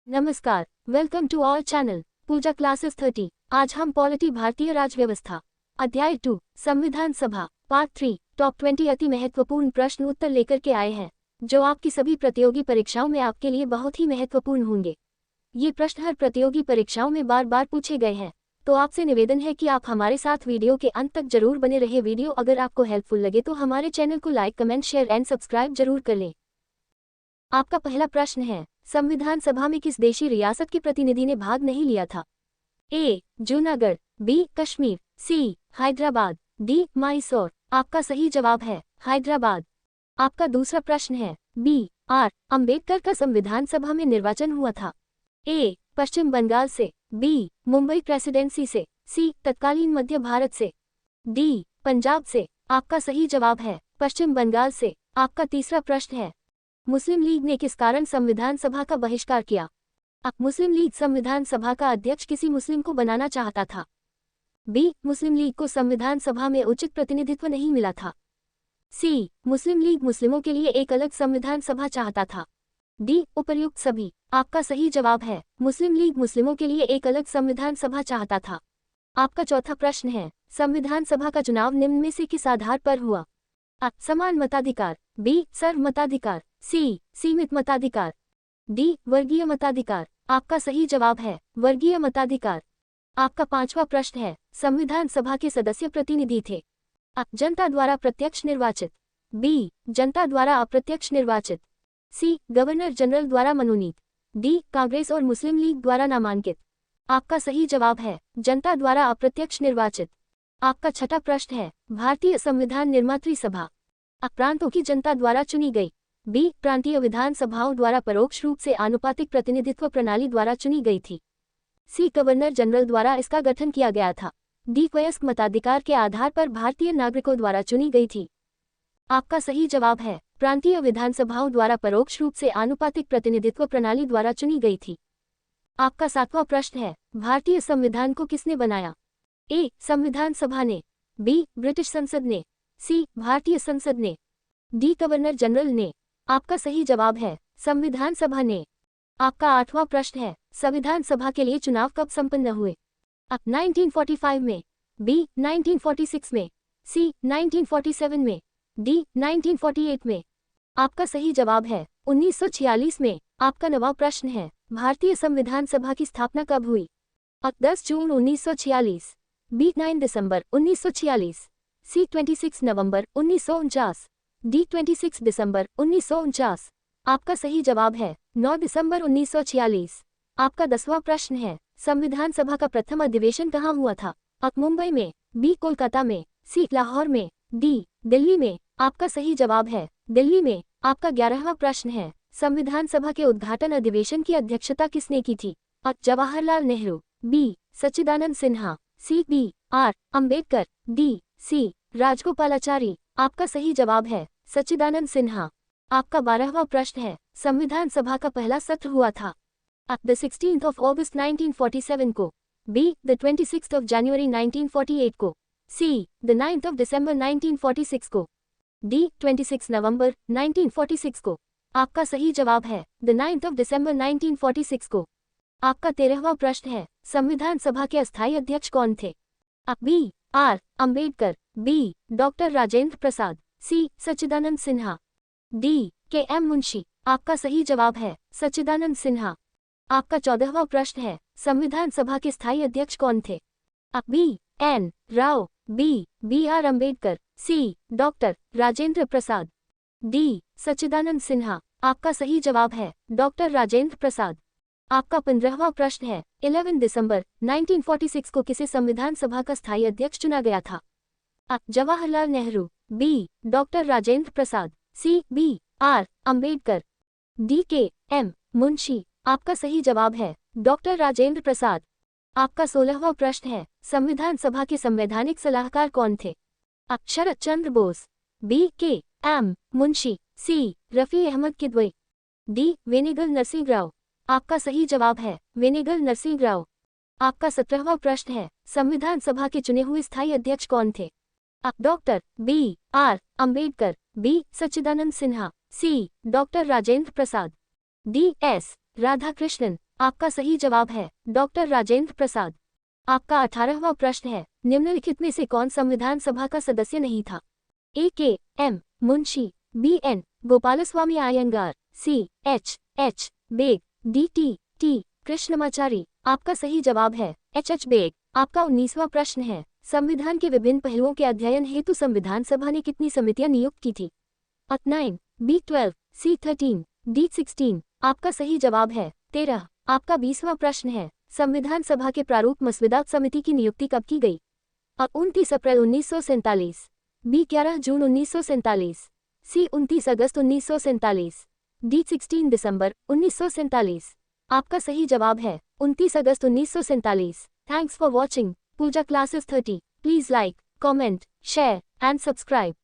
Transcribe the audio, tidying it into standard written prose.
नमस्कार, welcome to our channel Pooja classes 30। आज हम पॉलिटी भारतीय राज्य व्यवस्था अध्याय 2 संविधान सभा पार्ट 3 टॉप 20 अति महत्वपूर्ण प्रश्न उत्तर लेकर के आए हैं, जो आपकी सभी प्रतियोगी परीक्षाओं में आपके लिए बहुत ही महत्वपूर्ण होंगे। ये प्रश्न हर प्रतियोगी परीक्षाओं में बार बार पूछे गए हैं, तो आपसे निवेदन है कि आप हमारे साथ वीडियो के अंत तक जरूर बने रहे। वीडियो अगर आपको हेल्पफुल लगे तो हमारे चैनल को like, comment, share and subscribe जरूर कर लें। आपका पहला प्रश्न है, संविधान सभा में किस देशी रियासत के प्रतिनिधि ने भाग नहीं लिया था? ए. जूनागढ़, बी. कश्मीर, सी. हैदराबाद, डी. मैसूर। आपका सही जवाब है हैदराबाद। आपका दूसरा प्रश्न है, बी. आर. अंबेडकर का संविधान सभा में निर्वाचन हुआ था? ए. पश्चिम बंगाल से, बी. मुंबई प्रेसिडेंसी से, सी. तत्कालीन मध्य भारत से, डी. पंजाब से। आपका सही जवाब है पश्चिम बंगाल से। आपका तीसरा प्रश्न है, मुस्लिम लीग ने किस कारण संविधान सभा का बहिष्कार किया? मुस्लिम लीग संविधान सभा का अध्यक्ष किसी मुस्लिम को बनाना चाहता था। बी. मुस्लिम लीग को संविधान सभा में उचित प्रतिनिधित्व नहीं मिला था। सी. मुस्लिम लीग मुस्लिमों के लिए एक अलग संविधान सभा चाहता था। डी. उपर्युक्त सभी। आपका सही जवाब है मुस्लिम लीग मुस्लिमों के लिए एक अलग संविधान सभा चाहता था। आपका चौथा प्रश्न है, संविधान सभा का चुनाव निम्न में से किस आधार पर हुआ? समान मताधिकार, बी. सर्व मताधिकार, सी. सीमित मताधिकार, डी. वर्गीय मताधिकार। आपका सही जवाब है वर्गीय मताधिकार। आपका पांचवा प्रश्न है, संविधान सभा के सदस्य प्रतिनिधि थे? जनता द्वारा प्रत्यक्ष निर्वाचित, बी. जनता द्वारा अप्रत्यक्ष निर्वाचित, सी. गवर्नर जनरल द्वारा मनोनीत, डी. कांग्रेस और मुस्लिम लीग द्वारा नामांकित। आपका सही जवाब है जनता द्वारा अप्रत्यक्ष निर्वाचित। आपका छठा प्रश्न है, भारतीय संविधान निर्मात्री सभा प्रांतों की जनता द्वारा चुनी गई, बी. प्रांतीय विधानसभाओं द्वारा परोक्ष रूप से आनुपातिक प्रतिनिधित्व प्रणाली द्वारा चुनी गई थी, सी. गवर्नर जनरल द्वारा इसका गठन किया गया था, डी. वयस्क मताधिकार के आधार पर भारतीय नागरिकों द्वारा चुनी गई थी। आपका सही जवाब है प्रांतीय विधानसभाओं द्वारा परोक्ष रूप से आनुपातिक प्रतिनिधित्व प्रणाली द्वारा चुनी गई थी। आपका सातवां प्रश्न है, भारतीय संविधान को किसने बनाया? ए. संविधान सभा ने, बी. ब्रिटिश संसद ने, सी. भारतीय संसद ने, डी. गवर्नर जनरल ने। आपका सही जवाब है संविधान सभा ने। आपका आठवां प्रश्न है, संविधान सभा के लिए चुनाव कब संपन्न हुए? 1945 में, बी. 1946 में, सी. 1947 में, डी. 1948 में। आपका सही जवाब है 1946 में। आपका नवा प्रश्न है, भारतीय संविधान सभा की स्थापना कब हुई? 10 जून 1946, बी. 9 दिसंबर 1946, सी. 26 नवंबर 1949, डी. 26 दिसंबर 1949। आपका सही जवाब है 9 दिसंबर 1946। आपका 10वां प्रश्न है, संविधान सभा का प्रथम अधिवेशन कहाँ हुआ था? मुंबई में, बी. कोलकाता में, सी. लाहौर में, डी. दिल्ली में। आपका सही जवाब है दिल्ली में। आपका 11वां प्रश्न है, संविधान सभा के उद्घाटन अधिवेशन की अध्यक्षता किसने की थी? Jawaharlal Nehru, B. Sachchidanand Sinha, C. B. R. Ambedkar, D. C. Rajagopalachari. आपका सही जवाब है सच्चिदानंद सिन्हा। आपका 12वां प्रश्न है, संविधान सभा का पहला सत्र हुआ था? द 16th of August 1947 को, B. The 26th of January 1948 को, सी. द 9th of December 1946 को, डी. 26 नवंबर 1946 को। आपका सही जवाब है द 9th of December 1946 को। आपका 13वां प्रश्न है, संविधान सभा के अस्थायी अध्यक्ष कौन थे? B. R. Ambedkar, B. Doctor Rajendra Prasad, C. Sachchidanand Sinha, D. K. M. Munshi. आपका सही जवाब है सच्चिदानंद सिन्हा। आपका 14वां प्रश्न है, संविधान सभा के स्थायी अध्यक्ष कौन थे? B. N. Rau, B. B. R. Ambedkar, C. Doctor Rajendra Prasad, D. Sachchidanand Sinha. आपका सही जवाब है डॉक्टर राजेंद्र प्रसाद। आपका 15वां प्रश्न है, 11 दिसंबर 1946 को किसे संविधान सभा का स्थायी अध्यक्ष चुना गया था? Jawaharlal Nehru, B. Doctor Rajendra Prasad, C. B. R. Ambedkar, D. K. M. Munshi. आपका सही जवाब है डॉक्टर राजेंद्र प्रसाद। आपका 16वां प्रश्न है, संविधान सभा के संवैधानिक सलाहकार कौन थे? शरद चंद्र बोस, बी. के. एम. मुंशी, सी. रफी अहमद किदवई, डी. वेनेगल नरसिंह राव। आपका सही जवाब है वेनेगल नरसिंह राव। आपका 17वां प्रश्न है, संविधान सभा के चुने हुए स्थायी अध्यक्ष कौन थे? Doctor B. R. Ambedkar, B. Sachchidanand Sinha, C. Doctor Rajendra Prasad, D. S. Radhakrishnan. आपका सही जवाब है डॉक्टर राजेंद्र प्रसाद। आपका 18वां प्रश्न है, निम्नलिखित में से कौन संविधान सभा का सदस्य नहीं था? A K M Munshi, B N Gopalaswami Ayyangar, C H Beg, D T Krishnamachari. आपका सही जवाब है एच बेग। आपका 19वां प्रश्न है, संविधान के विभिन्न पहलुओं के अध्ययन हेतु संविधान सभा ने कितनी समितियां नियुक्त की थी? 9, बी 12, सी 13, डी 16। आपका सही जवाब है 13। आपका 20वां प्रश्न है, संविधान सभा के प्रारूप मसविदा समिति की नियुक्ति कब की गई? 29 अप्रैल 1947, बी 11 जून 1947, सी 29 अगस्त 1947, डी 16 दिसंबर 1947। आपका सही जवाब है 29 अगस्त 1947। Thanks for watching Pooja classes 30। Please like, comment, share and subscribe.